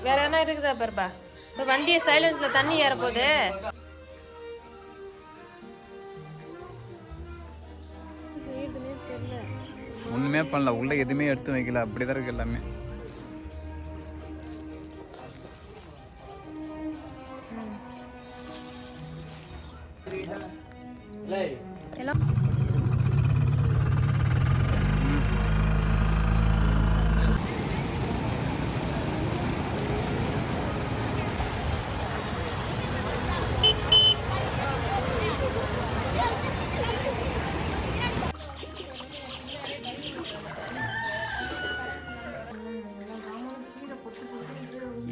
வேற எதனா இருக்குதா பாருப்பா. இப்ப வண்டியை சைலன்ஸ்ல தண்ணி ஏற போகுது. ஒண்ணுமே பண்ணல, உள்ள எதுவுமே எடுத்து வைக்கல, அப்படிதான் இருக்கு எல்லாமே.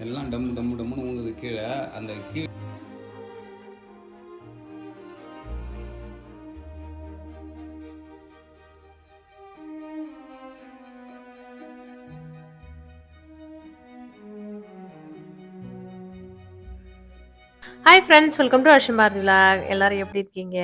எல்லாம் டம்மு டம்மு டம்முன்னு ஊங்குது கீழே. அந்த கீழே hi friends, welcome to Arsham Bharathi vlog. எல்லாரும் எப்படி இருக்கீங்க?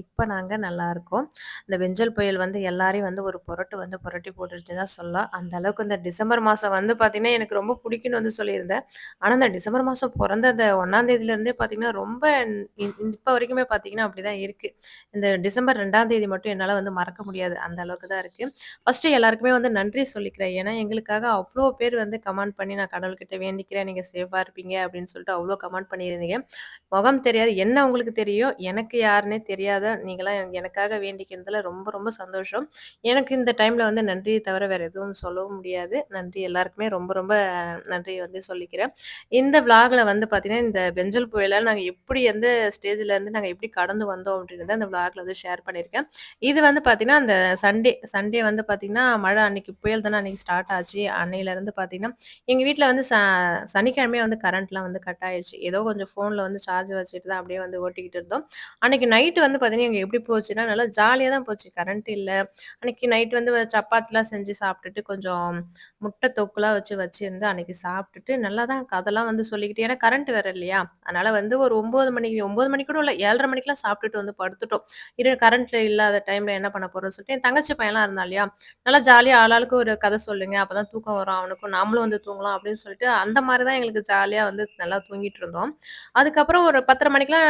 இப்போ நாங்கள் நல்லா இருக்கோம். இந்த வெஞ்சல் புயல் வந்து எல்லாரையும் வந்து ஒரு புரட்டு வந்து புரட்டி போட்டுருச்சு தான் சொல்லலாம். அந்த அளவுக்கு இந்த டிசம்பர் மாதம் வந்து பார்த்தீங்கன்னா எனக்கு ரொம்ப பிடிக்கும்னு வந்து சொல்லியிருந்தேன். ஆனால் இந்த டிசம்பர் மாதம் பிறந்த அந்த 1ஆம் தேதியிலேருந்தே பார்த்தீங்கன்னா ரொம்ப இப்போ வரைக்குமே பார்த்தீங்கன்னா அப்படி தான் இருக்குது. இந்த டிசம்பர் 2ஆம் தேதி மட்டும் என்னால் வந்து மறக்க முடியாது. அந்த அளவுக்கு தான் இருக்குது. ஃபஸ்ட்டு எல்லாருக்குமே வந்து நன்றி சொல்லிக்கிறேன். ஏன்னா எங்களுக்காக அவ்வளோ பேர் வந்து கமெண்ட் பண்ணி நான் கடவுள்கிட்ட வேண்டிக்கிறேன் நீங்கள் சேஃபாக இருப்பீங்க அப்படின்னு சொல்லிட்டு அவ்வளோ கமெண்ட் பண்ணியிருந்தீங்க. முகம் தெரியாது. என்ன உங்களுக்கு தெரியும். எனக்கு யாருன்னே தெரியாத நீங்கலாம் எனக்காக வேண்டிக்கிறதுல ரொம்ப ரொம்ப சந்தோஷம். எனக்கு இந்த டைம்ல வந்து நன்றிய தவிர வேற எதுவும் சொல்லவும் முடியாது. நன்றி எல்லாருக்குமே ரொம்ப ரொம்ப நன்றி வந்து சொல்லிக்கிறேன். இந்த விளாக்ல வந்து பார்த்தீங்கன்னா, இந்த பெஞ்சல் புயலால நாங்க எப்படி எந்த ஸ்டேஜ்ல இருந்து நாங்க எப்படி கடந்து வந்தோம் அப்படின்றத அந்த விளாக்ல வந்து ஷேர் பண்ணியிருக்கேன். இது வந்து பார்த்தீங்கன்னா, அந்த சண்டே வந்து பார்த்தீங்கன்னா, மழை அன்னைக்கு புயல் தானே அன்னைக்கு ஸ்டார்ட் ஆச்சு. அன்னையிலருந்து பார்த்தீங்கன்னா, எங்க வீட்ல வந்து சனிக்கிழமையே வந்து கரண்ட்லாம் வந்து கட் ஆயிடுச்சு. ஏதோ கொஞ்சம் ஃபோன்ல வந்து சார்ஜ் வச்சுட்டு தான் அப்படியே வந்து ஓட்டிக்கிட்டு இருந்தோம். அன்னைக்கு நைட்டு வந்து பார்த்தீங்கன்னா, எங்க எப்படி போச்சுன்னா, நல்லா ஜாலியா தான் போச்சு. கரண்ட் இல்ல. அன்னைக்கு நைட் வந்து சப்பாத்திலாம் செஞ்சு சாப்பிட்டுட்டு, கொஞ்சம் முட்டை தொக்குலாம் வச்சிருந்து அன்னைக்கு சாப்பிட்டுட்டு, நல்லா தான் கதைலாம் வந்து சொல்லிக்கிட்டு ஏன்னா கரண்ட் வேற இல்லையா? அதனால வந்து ஒரு 9 மணி கூட இல்ல 7:30 மணிக்கெல்லாம் சாப்பிட்டுட்டு வந்து படுத்துட்டோம். கரண்ட்ல இல்லாத டைம்ல என்ன பண்ண போறோம்னு சொல்லிட்டு, என் தங்கச்சி பையன்லாம் இருந்தான் இல்லையா? நல்லா ஜாலியா ஆளாளுக்கு ஒரு கதை சொல்லுங்க. அப்பதான் தூக்கம் வரும் அவனுக்கும். நாமளும் வந்து தூங்கலாம் அப்படின்னு சொல்லிட்டு, அந்த மாரி தான் எங்களுக்கு ஜாலியா வந்து நல்லா தூங்கிட்டு இருந்தோம். அதுக்கப்புறம் ஒரு 10:30 மணிக்கெல்லாம்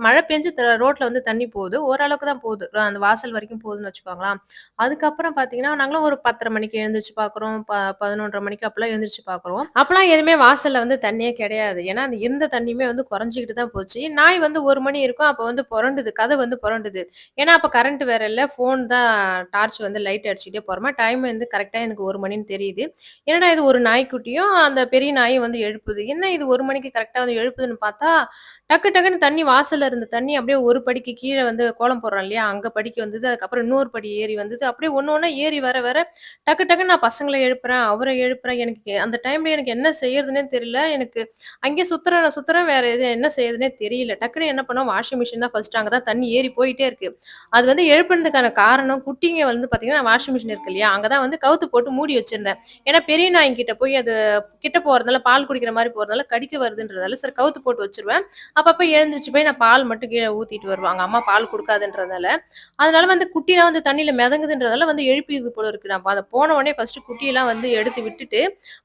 மழை பெஞ்சு ரோட்ல வந்து தண்ணி போகுது. ஓரளவுக்கு தான் போகுது. அந்த வாசல் வரைக்கும் போகுதுன்னு வச்சுக்கோங்களேன். அதுக்கப்புறம் பார்த்தீங்கன்னா, நாங்களும் ஒரு 10:30 மணிக்கு எழுந்திரிச்சு பார்க்குறோம். 11:30 மணிக்கு அப்பலாம் எழுந்திரிச்சு பார்க்குறோம். அப்பலாம் எதுவுமே வாசல்ல வந்து தண்ணியே கிடையாது. ஏன்னா, அந்த இருந்த தண்ணியுமே வந்து குறைஞ்சுக்கிட்டு தான் போச்சு. நாய் வந்து 1 மணி இருக்கும். அப்ப வந்து பொரண்டுது. கதவு வந்து பொரண்டுது. ஏன்னா, அப்ப கரண்ட் வேற இல்ல. ஃபோன் தான் டார்ச் வந்து லைட் அடிச்சுக்கிட்டே போறோமா, டைம் வந்து கரெக்ட்டா எனக்கு 1 மணின்னு தெரியுது. என்னடா இது ஒரு நாய்க்குட்டியும், அந்த பெரிய நாயும் வந்து எழுப்புது. என்ன இது 1 மணிக்கு கரெக்ட்டா வந்து எழுப்புதுன்னு பார்த்தா, டக்கு டக்குன்னு தண்ணி வாசல்ல இருந்த தண்ணி அப்படியே ஒரு படிக்கு கீழ வந்து கோலம் போடுறோம் இல்லையா? அங்க படிக்கு வந்தது. அதுக்கப்புறம் இன்னொரு படி ஏறி வந்தது. அப்படியே ஒண்ணு ஒண்ணா ஏறி வர வர டக்கு டக்குன்னு நான் பசங்கள எழுப்புறேன், அவர எழுப்புறேன். எனக்கு அந்த டைம்ல எனக்கு என்ன செய்யறதுன்னே தெரியல. எனக்கு அங்கே சுத்துறேன் சுத்துறேன் வேற எது என்ன செய்யறதுன்னே தெரியல. டக்குனு என்ன பண்ணோம், வாஷிங் மிஷின் தான் ஃபர்ஸ்ட் அங்க தான் தண்ணி ஏறி போயிட்டே இருக்கு. அது வந்து எழுப்புனதுக்கான காரணம் குட்டிங்க வந்து பார்த்தீங்கன்னா, வாஷிங் மிஷின் இருக்கு இல்லையா? அங்க தான் வந்து கவுத்து போட்டு மூடி வச்சிருந்தேன். ஏன்னா பெரிய நாய்ங்கிட்ட போய் அது கிட்ட போறதுனால, பால் குடிக்கிற மாரி போறதுனால கடிக்க வருதுன்றதால, சரி கவுத்து போட்டு வச்சுருவேன். அப்பப்ப எழுந்திரிச்சு போய் நான் பால் மட்டும் கீழ ஊத்திட்டு வருவாங்க. அம்மா பால் குடுக்காதுன்றதால. அதனால வந்து குட்டிலாம் வந்து தண்ணீல மிதங்குதுன்றதால வந்து எழுப்பியது போல இருக்கு. நான் அத போன உடனே ஃபர்ஸ்ட்டு குட்டியெல்லாம் வந்து எடுத்து விட்டுட்டு,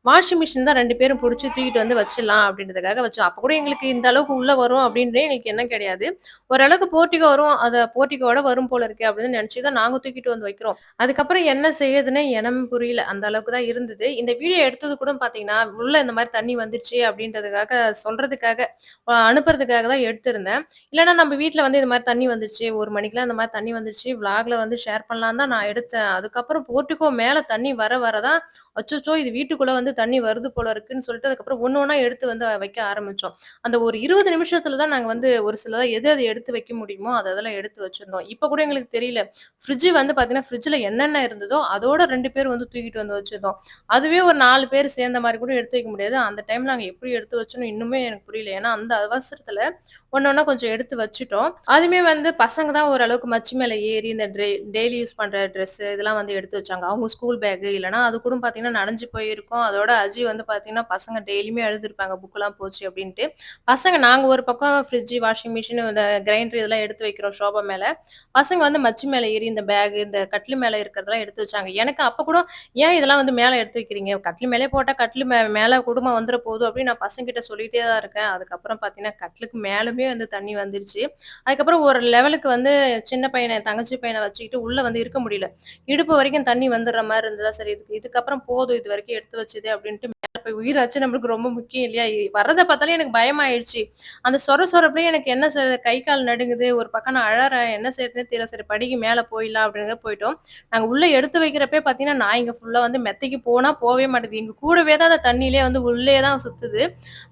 வாஷிங் மிஷின் தான் 2 பேரும் புடிச்சு தூக்கிட்டு வந்து வச்சிடலாம் அப்படின்றதுக்காக வச்சோம். அப்ப கூட எங்களுக்கு இந்த அளவுக்கு உள்ள வரும் அப்படின்றே எங்களுக்கு எண்ணம் கிடையாது. ஓரளவுக்கு போர்டிகோ வரும். போர்டிகோவோட வரும் போல இருக்கு அப்படின்னு நினைச்சு தான் நாங்க தூக்கிட்டு வந்து வைக்கிறோம். அதுக்கப்புறம் என்ன செய்யுதுன்னே எனமே புரியல. அந்த அளவுக்கு தான் இருந்தது. இந்த வீடியோ எடுத்தது கூட பார்த்தீங்கன்னா, உள்ள இந்த மாரி தண்ணி வந்துருச்சு அப்படின்றதுக்காக சொல்றதுக்காக, அனுப்புறதுக்காக தான் எடுத்திருந்தேன். இல்லன்னா நம்ம வீட்ல வந்து இந்த மாரி தண்ணி வந்துருச்சு, 1 மணிக்கெல்லாம் இந்த மாரி தண்ணி வந்துருச்சு, விளாக்ல வந்து ஷேர் பண்ணலான்னு தான் நான் எடுத்தேன். அதுக்கப்புறம் போர்டிகோ மேல தண்ணி வர வர தான், அச்சச்சோ! இது வீட்டுக்குள்ள வந்து தண்ணி வருது போல இருக்குன்னு சொல்லிட்டு, அதுக்கப்புறம் ஒண்ணு ஒண்ணா எடுத்து வந்து வைக்க ஆரம்பிச்சோம். அந்த ஒரு 20 நிமிஷத்துல தான் நாங்க வந்து ஒரு சிலதா எது எது எடுத்து வைக்க முடியுமோ, அதெல்லாம் எடுத்து வச்சிருந்தோம். இப்ப கூட எங்களுக்கு தெரியல. ஃப்ரிட்ஜ் வந்து பார்த்தீங்கன்னா, ஃப்ரிட்ஜ்ல என்னென்ன இருந்ததோ, அதோட 2 பேர் வந்து தூக்கிட்டு வந்து வச்சிருந்தோம். அதுவே ஒரு 4 பேர் சேர்ந்த மாரி கூட எடுத்து வைக்க முடியாது. அந்த டைம்ல நாங்க எப்படி எடுத்து வச்சோம்னு இன்னுமே எனக்கு புரியல. ஏன்னா, அந்த அவசரத்துல ஒண்ணொண்ணா கொஞ்சம் எடுத்து வச்சுட்டோம். அதுவுமே வந்து பசங்க தான் ஓரளவுக்கு மச்சு மேல ஏறி இந்த டெய்லி யூஸ் பண்ற ட்ரெஸ்ஸு இதெல்லாம் வந்து எடுத்து வச்சாங்க. அவங்க ஸ்கூல் பேக்கு இல்லன்னா அது கூட பார்த்தீங்கன்னா நனஞ்சு போயிருக்கும். அதோட அஜி வந்து பார்த்தீங்கன்னா, பசங்க டெய்லியுமே அழுதுருப்பாங்க புக்லாம் போச்சு அப்டின்ட்டு. பசங்க நாங்க ஒரு பக்கம் ஃப்ரிட்ஜ், வாஷிங் மிஷின் இந்த கிரைண்டர் இதெல்லாம் எடுத்து வைக்கிறோம் ஷோபா மேல. பசங்க வந்து மச்சு மேல ஏறி இந்த பேக், இந்த கட்டிலு மேல இருக்கிறதெல்லாம் எடுத்து வச்சாங்க. எனக்கு அப்ப கூட ஏன் இதெல்லாம் வந்து மேல எடுத்து வைக்கிறீங்க? கட்டிலு மேலயே போட்டா கட்டிலு மேல குடும்பம் வந்துற போது அப்படின்னு நான் பசங்ககிட்ட சொல்லிட்டே தான் இருக்கேன். அதுக்கப்புறம் பார்த்தீங்கன்னா, கட்டிலுக்கு மேலுமே வந்து தண்ணி வந்துருச்சு. அதுக்கப்புறம் ஒரு லெவலுக்கு வந்து சின்ன பையன, என் தங்கச்சி பையன வச்சுக்கிட்டு உள்ள வந்து இருக்க முடியல. இடுப்பு வரைக்கும் தண்ணி வந்துர்ற மாரி இருந்ததா, சரி இதுக்கப்புறம் போதும் இதுவரைக்கும் எடுத்து வச்சது அப்படின்ட்டு மேல போய் உயிராச்சு நம்மளுக்கு ரொம்ப முக்கியம் இல்லையா? வர்றத பார்த்தாலே எனக்கு பயமாயிடுச்சு. அந்த சொரப்புலயே எனக்கு என்ன கை, கால் நடுங்குது. ஒரு பக்கம் நான் அழறேன். என்ன செய்றதுன்னே தெரியல. சரி படிக்கு மேல போயிடலாம் அப்படின்னு போயிட்டோம். நாங்க உள்ள எடுத்து வைக்கிறப்பயே பார்த்தீங்கன்னா, நாய்ங்க ஃபுல்லா வந்து மெத்தைக்கு போனா போவே மாட்டேங்குது. எங்க கூடவே தான் அந்த தண்ணீலயே வந்து உள்ளயே தான் சுத்துது.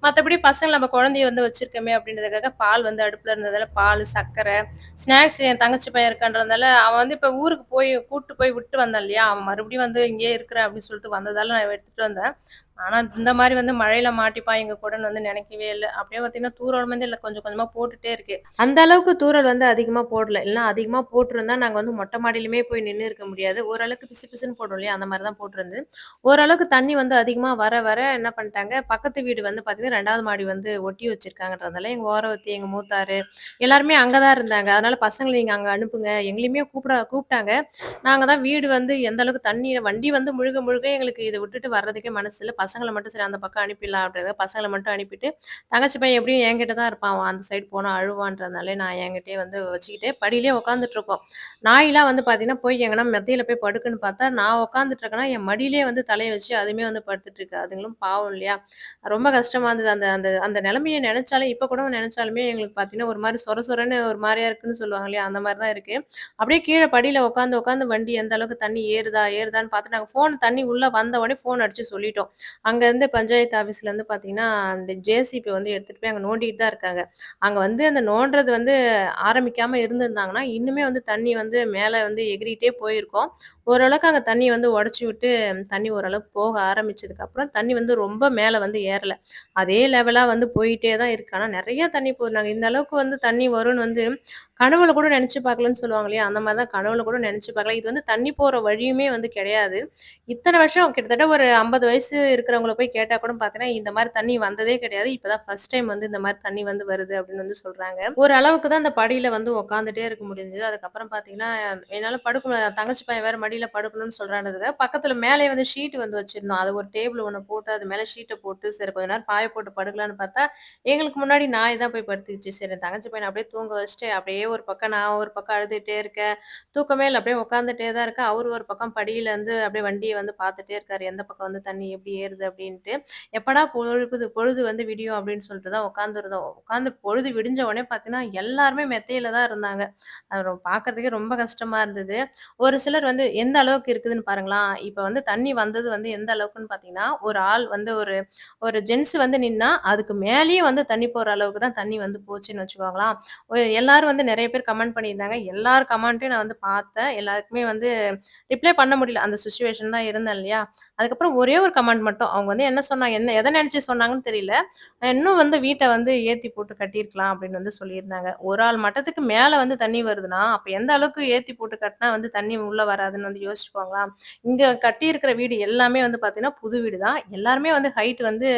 மத்தபடி பசங்க நம்ம குழந்தைய வந்து வச்சிருக்கோமே அப்படின்றதுக்காக பால் வந்து அடுப்புல இருந்ததால பால், சர்க்கரை, ஸ்நாக்ஸ் என் தங்கச்சி பையன் இருக்கான்றதுனால, அவன் வந்து இப்ப ஊருக்கு போய் கூட்டு போய் விட்டு வந்தான் இல்லையா? அவன் மறுபடியும் வந்து இங்கேயே இருக்கிறேன் அப்படின்னு சொல்லிட்டு வந்ததால நான் எடுத்துட்டு வந்தேன். ஆனா இந்த மாரி வந்து மழையில மாட்டிப்பான் எங்க கூடன்னு வந்து நினைக்கவே இல்ல. அப்படியே பார்த்தீங்கன்னா, தூறல் வந்து இல்ல கொஞ்சம் கொஞ்சமா போட்டுட்டே இருக்கு. அந்த அளவுக்கு தூறல் வந்து அதிகமா போடல. இல்லன்னா அதிகமா போட்டிருந்தா நாங்க வந்து மொட்டை மாடியிலுமே போய் நின்னு இருக்க முடியாது. ஓரளவுக்கு பிசு பிசுன்னு போடும் இல்லையா? அந்த மாரி தான் போட்டிருந்து. ஓரளவுக்கு தண்ணி வந்து அதிகமா வர வர என்ன பண்ணிட்டாங்க, பக்கத்து வீடு வந்து பார்த்தீங்கன்னா 2வது மாடி வந்து ஒட்டி வச்சிருக்காங்கன்றதுனால, எங்க ஓரவத்தி, எங்க மூத்தாரு எல்லாருமே அங்க தான் இருந்தாங்க. அதனால பசங்கள நீங்க அங்க அனுப்புங்க. எங்களையுமே கூப்பிட்டாங்க. நாங்க தான் வீடு வந்து எந்த அளவுக்கு தண்ணீல வண்டி வந்து முழுக முழுக எங்களுக்கு இத விட்டுட்டு வர்றதுக்கே மனசு இல்ல. பசங்கள மட்டும் சரி அந்த பக்கம் அனுப்பிடலாம் அப்படின்றத பசங்கள மட்டும் அனுப்பிட்டு, தங்கச்சி பையன் எப்படியும் என்கிட்ட தான் இருப்பான். அவன் அந்த சைடு போனா அழுவான்றதுனால நான் என்கிட்டயே வந்து வச்சுக்கிட்டு படியிலேயே உட்காந்துட்டு இருக்கோம். நாய்லாம் வந்து பார்த்தீங்கன்னா, போய் எங்கனா மெத்தையில போய் படுக்குன்னு பார்த்தா, நான் உட்காந்துட்டு இருக்கேன்னா, என் மடியிலேயே வந்து தலைய வச்சு அதுவுமே வந்து படுத்துட்டு இருக்கு. அதுங்களும் பாவம் இல்லையா? ரொம்ப கஷ்டமா இருந்தது. அந்த அந்த அந்த நிலைமைய நெனச்சாலே இப்ப கூட நெனச்சாலுமே எங்களுக்கு பார்த்தீங்கன்னா, ஒரு மாரி சொர சொரன்னு ஒரு மாரியா இருக்குன்னு சொல்லுவாங்க இல்லையா? அந்த மாரி தான் இருக்கு. அப்படியே கீழ படியில உட்காந்து உட்காந்து வண்டி எந்த அளவுக்கு தண்ணி ஏறுதான்னு பார்த்துட்டு நாங்க தண்ணி உள்ள வந்த உடனே ஃபோன் அடிச்சு சொல்லிட்டோம். அங்க இருந்து பஞ்சாயத்து ஆஃபீஸ்ல இருந்து பார்த்தீங்கன்னா, அந்த ஜேசிபி வந்து எடுத்துட்டு போய் அங்க நோண்டிட்டு தான் இருக்காங்க. அங்க வந்து அந்த நோண்டுறது வந்து ஆரம்பிக்காம இருந்திருந்தாங்கன்னா, இன்னுமே வந்து தண்ணி வந்து மேல வந்து எகிறிட்டே போயிருக்கும். ஓரளவுக்கு அங்க தண்ணிய வந்து உடைச்சு விட்டு, தண்ணி ஓரளவுக்கு போக ஆரம்பிச்சதுக்கப்புறம், தண்ணி வந்து ரொம்ப மேல வந்து ஏறல. அதே லெவலா வந்து போயிட்டே தான் இருக்கு. ஆனா நெறைய தண்ணி போகுது. நாங்க இந்த அளவுக்கு வந்து தண்ணி வரும்னு வந்து கனவுல கூட நெனச்சு பார்க்கலன்னு சொல்லுவாங்க இல்லையா? அந்த மாரி தான் கனவுல கூட நெனச்சு பார்க்கல. இது வந்து தண்ணி போற வழியுமே வந்து கிடையாது. இத்தன வருஷம் கிட்டத்தட்ட ஒரு 50 வயசு இருக்கிறவங்கள போய் கேட்டா கூட பார்த்தீங்கன்னா, இந்த மாரி தண்ணி வந்ததே கிடையாது. இப்ப தான் ஃபர்ஸ்ட் டைம் வந்து இந்த மாரி தண்ணி வந்து வருது அப்படின்னு வந்து சொல்றாங்க. ஒரு அளவுக்கு தான் அந்த படியில வந்து உட்காந்துட்டே இருக்க முடிஞ்சது. அதுக்கப்புறம் பார்த்தீங்கன்னா, என்னால படுக்க முடியல. தங்கச்சி பையன் வேற மடியில படுக்கணும்னு சொல்றான்றதுக்காக, பக்கத்துல மேலேயே வந்து ஷீட் வந்து வச்சிருந்தோம். அது ஒரு டேபிள் ஒண்ணு போட்டு, அது மேல ஷீட்ட போட்டு, சரி கொஞ்ச நேரம் பாய போட்டு படுக்கலான்னு பார்த்தா, எங்களுக்கு முன்னாடி நாய் தான் போய் படுத்துக்கிச்சு. சரி என் தங்கச்சி பையன அப்படியே தூங்க வச்சுட்டு, அப்படியே ஒரு பக்கம் நான் ஒரு பக்கம் அழுதுட்டே இருக்கேன். தூக்கமே இல்ல. அப்படியே உட்காந்துட்டே தான் இருக்கேன். அவரு ஒரு பக்கம் படியில இருந்து அப்படியே வண்டிய வந்து பார்த்துட்டே இருக்காரு. எந்த பக்கம் வந்து தண்ணி எப்படி ஏறுது அப்படின்ட்டு. எப்படா பொழுது வந்து விடியும் அப்படின்னு சொல்லிட்டு தான் உட்காந்துருந்தோம். உட்காந்து பொழுது விடிஞ்ச உடனே பார்த்தீங்கன்னா, எல்லாருமே மெத்தையில தான் இருந்தாங்க. அது பார்க்கறதுக்கே ரொம்ப கஷ்டமா இருந்தது. ஒரு சிலர் வந்து எந்த அளவுக்கு இருக்குதுன்னு பாருங்களா, இப்ப வந்து தண்ணி வந்தது வந்து எந்த அளவுக்குன்னு பார்த்தீங்கன்னா, ஒரு ஆள் வந்து ஒரு ஒரு ஜென்ஸ் வந்து நின்னா, அதுக்கு மேலேயே வந்து தண்ணி போற அளவுக்கு தான் தண்ணி வந்து போச்சுன்னு வச்சுக்கோங்களேன். எல்லாரும் வந்து நெறைய பேர் கமெண்ட் பண்ணியிருந்தாங்க. எல்லார் கமெண்ட்டையும் நான் வந்து பார்த்தேன். எல்லாருக்குமே வந்து ரிப்ளை பண்ண முடியல. அந்த சிச்சுவேஷன் தான் இருந்தேன் இல்லையா? அதுக்கப்புறம் ஒரே ஒரு கமெண்ட் மட்டும். அவங்க வந்து என்ன சொன்னாங்க, என்ன எத நெனச்சு சொன்னாங்கன்னு தெரியல. இன்னும் வந்து வீட்ட வந்து ஏத்தி போட்டு கட்டியிருக்கலாம் அப்படின்னு வந்து சொல்லியிருந்தாங்க. ஒரு ஆள் மட்டத்துக்கு மேல வந்து தண்ணி வருதுன்னா, அப்ப எந்த அளவுக்கு ஏத்தி போட்டு கட்டினா வந்து தண்ணி உள்ள வராதுன்னு வந்து யோசிச்சுக்கோங்களேன். இங்க கட்டியிருக்கிற வீடு எல்லாமே வந்து பார்த்தீங்கன்னா, புது வீடு தான். எல்லாருமே வந்து ஹைட் வந்து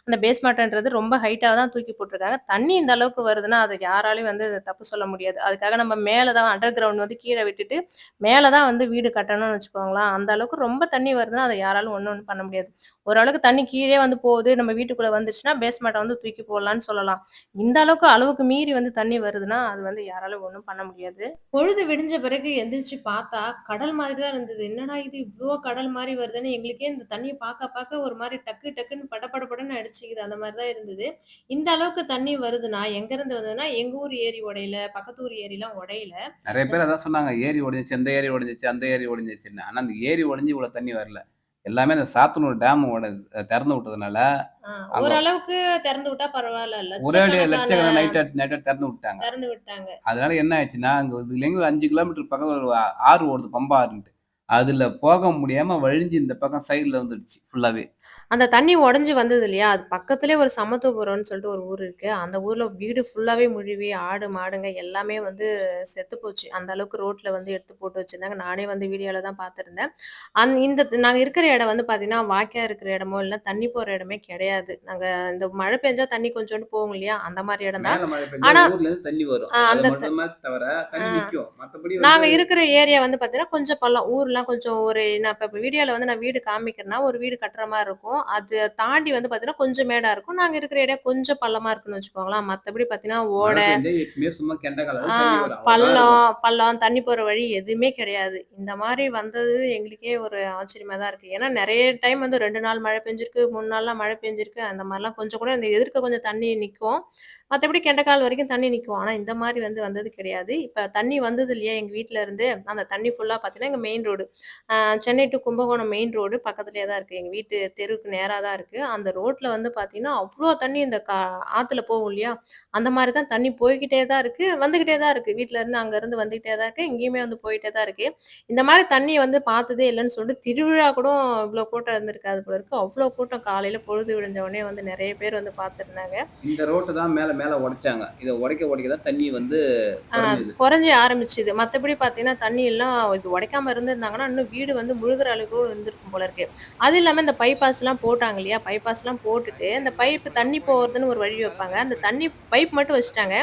அந்த பேஸ்மெண்ட்ன்றது ரொம்ப ஹைட்டா தான் தூக்கி போட்டுருக்காங்க. தண்ணி இந்த அளவுக்கு வருதுன்னா, அத யாராலயும் வந்து தப்பு சொல்ல முடியாது. அதுக்காக நம்ம மேல தான் அண்டர் கிரவுண்ட் வந்து கீழ விட்டுட்டு, மேல தான் வந்து வீடு கட்டணும்னு வச்சுக்கோங்களேன். அந்த அளவுக்கு ரொம்ப தண்ணி வருதுன்னா, அத யாராலும் ஒண்ணும் பண்ண முடியாது. ஓரளவுக்கு தண்ணி கீழயே வந்து போகுது, நம்ம வீட்டுக்குள்ள வந்துருச்சுன்னா, பேஸ்மெண்ட்ட வந்து தூக்கி போடலான்னு சொல்லலாம். இந்த அளவுக்கு மீறி வந்து தண்ணி வருதுன்னா, அது வந்து யாராலும் ஒண்ணும் பண்ண முடியாது. பொழுது விடிஞ்ச பிறகு எந்திரிச்சு பார்த்தா, கடல் மாதிரி தான் இருந்தது. என்னடா இது இவ்ளோ கடல் மாரி வருதுன்னு எங்களுக்கே இந்த தண்ணிய பார்க்க ஒரு மாரி டக்குன்னு படபடன்னு அடிச்சுக்குது. அந்த மாரி தான் இருந்தது. இந்த அளவுக்கு தண்ணி வருதுன்னா, எங்கருந்து வருதுன்னா, எங்க ஊர் ஏரி உடையல, பக்கத்து ஊர் ஏரிலாம் உடையல. நெறைய பேர் அதான் சொன்னாங்க. ஏரி ஒடஞ்சிருச்சு, இந்த ஏரி ஒடஞ்சிருச்சு, அந்த ஏரி ஒடஞ்சிருச்சுன்னு. ஆனா அந்த ஏரி ஒடஞ்சு இவ்வளோ தண்ணி வரல. எல்லாமே அந்த சாத்தனூர் டேம் தெறந்து விட்டதுனால, ஆ அங்க ஓரளவுக்கு திறந்து விட்டா பரவால்ல. ஒரேடியா லட்சக்கணக்கான லட்சக்கணக்கான நைட்டா தெறந்து விட்டாங்க. திறந்து விட்டாங்க. அதனால என்ன ஆச்சுன்னா, அங்க இதுலேருந்து 5 கிலோமீட்டர் பக்கம் ஒரு ஆறு ஓடுது, பம்பா ஆறுன்ட்டு. அதுல போக முடியாம வழிஞ்சு இந்த பக்கம் சைடுல வந்துடுச்சு ஃபுல்லாவே. அந்த தண்ணி உடைஞ்சு வந்தது இல்லையா? அது பக்கத்திலேயே ஒரு சமத்துவபுரம்னு சொல்லிட்டு ஒரு ஊர் இருக்கு. அந்த ஊர்ல வீடு ஃபுல்லாவே முழுவி, ஆடு, மாடுங்க எல்லாமே வந்து செத்து போச்சு. அந்த அளவுக்கு ரோட்ல வந்து எடுத்து போட்டு வச்சிருந்தாங்க. நானே வந்து வீடியோல தான் பார்த்துருந்தேன். நாங்க இருக்கிற இடம் வந்து பார்த்தீங்கன்னா, வாய்க்கா இருக்கிற இடமோ, இல்ல தண்ணி போற இடமே கிடையாது. நாங்க இந்த மழை பெஞ்சா தண்ணி கொஞ்சோண்டு போகும் இல்லையா? அந்த மாரி இடம் தான். மேல மழை பெஞ்சா ஆனா ஊர்லேருந்து தண்ணி வரும். அது அந்த மட்டும் தான் தவிர ஆ. தண்ணி நிக்கும். மத்தபடி வந்து நாங்க இருக்கிற ஏரியா வந்து பார்த்தீங்கன்னா, கொஞ்சம் பள்ளம். ஊர்லாம் கொஞ்சம் ஒரு நான் இப்ப வீடியோல வந்து நான் வீடு காமிக்கிறேன்னா, ஒரு வீடு கட்டுற மாரி இருக்கும். அது தாண்டி வந்து பார்த்தீங்கன்னா, கொஞ்சம் மேடா இருக்கும். நாங்க இருக்கிற ஏரியா கொஞ்சம் பள்ளமா இருக்குன்னு வச்சுக்கோங்களேன். மத்தபடி பார்த்தீங்கன்னா, மழை ஓடை, பெஞ்சா எப்பயுமே சும்மா கெண்டை ஆ கால்ல தண்ணி வரும். அவ்வளோதான் இருக்கும். பள்ளம், தண்ணி போற வழி எதுவுமே கிடையாது. இந்த மாரி வந்தது எங்களுக்கே ஒரு ஆச்சரியமா தான் இருக்கு. ஏன்னா நெறைய டைம் வந்து 2 நாள் மழை பெஞ்சிருக்கு, 3 நாள்லாம் மழை பெஞ்சிருக்கு. அந்த மாரிலாம் கொஞ்சம் கூட இந்த எதிர்க்க கொஞ்சம் தண்ணி நிக்கும். மத்தபடி கெண்டைக்கால் வரைக்கும் தண்ணி நிக்கும். ஆனா இந்த மாரி வந்து வந்தது கிடையாது. இப்ப தண்ணி வந்தது இல்லையா எங்க வீட்ல இருந்து, அந்த தண்ணி ஃபுல்லா பார்த்தீங்கன்னா, எங்க மெயின் ரோடு. அ Chennai to Kumbakonam main road பக்கத்திலேயே தான் இருக்கு. எங்க வீட்டு தெருவுக்கு நேரா தான் இருக்கு. அந்த ரோட்ல வந்து பார்த்தீங்கன்னா, அவ்ளோ தண்ணி இந்த ஆத்துல போகும் இல்லையா? அந்த மாரி தான் தண்ணி போய்க்கிட்டே தான் இருக்கு. வந்துகிட்டே தான் இருக்கு. வீட்ல இருந்து அங்க இருந்து வந்துகிட்டே தான் இருக்கு. இங்கேயுமே வந்து போயிட்டே தான் இருக்கு. இந்த மாரி தண்ணிய வந்து பார்த்ததே இல்லன்னு சொல்லிட்டு திருவிழா கூட இவ்ளோ கூட்டம் இருந்திருக்காது போல இருக்கு. அவ்ளோ கூட்டம் காலையில பொழுது விடிஞ்ச உடனே வந்து நெறைய பேர் வந்து பார்த்துருந்தாங்க. இந்த ரோட்ட தான் மேல மேல உடைச்சாங்க. இத உடைக்க தான் தண்ணி வந்து ஆ குறைஞ்சது. குறைஞ்ச ஆரம்பிச்சுது. மத்தபடி பார்த்தீங்கன்னா, தண்ணி எல்லாம் இது உடைக்காம இருந்திருந்தாங்கன்னா, இன்னும் வீடு வந்து முழுகுற அளவுக்கு இருந்திருக்கும் போல இருக்கு. அது இல்லாம இந்த பைபாஸ்லாம் போட்டாங்க இல்லையா? பைபாஸ்லாம் போட்டுட்டு, இந்த பைப் தண்ணி போறதுன்னு ஒரு வழி வைப்பாங்க. அந்த தண்ணி பைப் மட்டும் வச்சுட்டாங்க.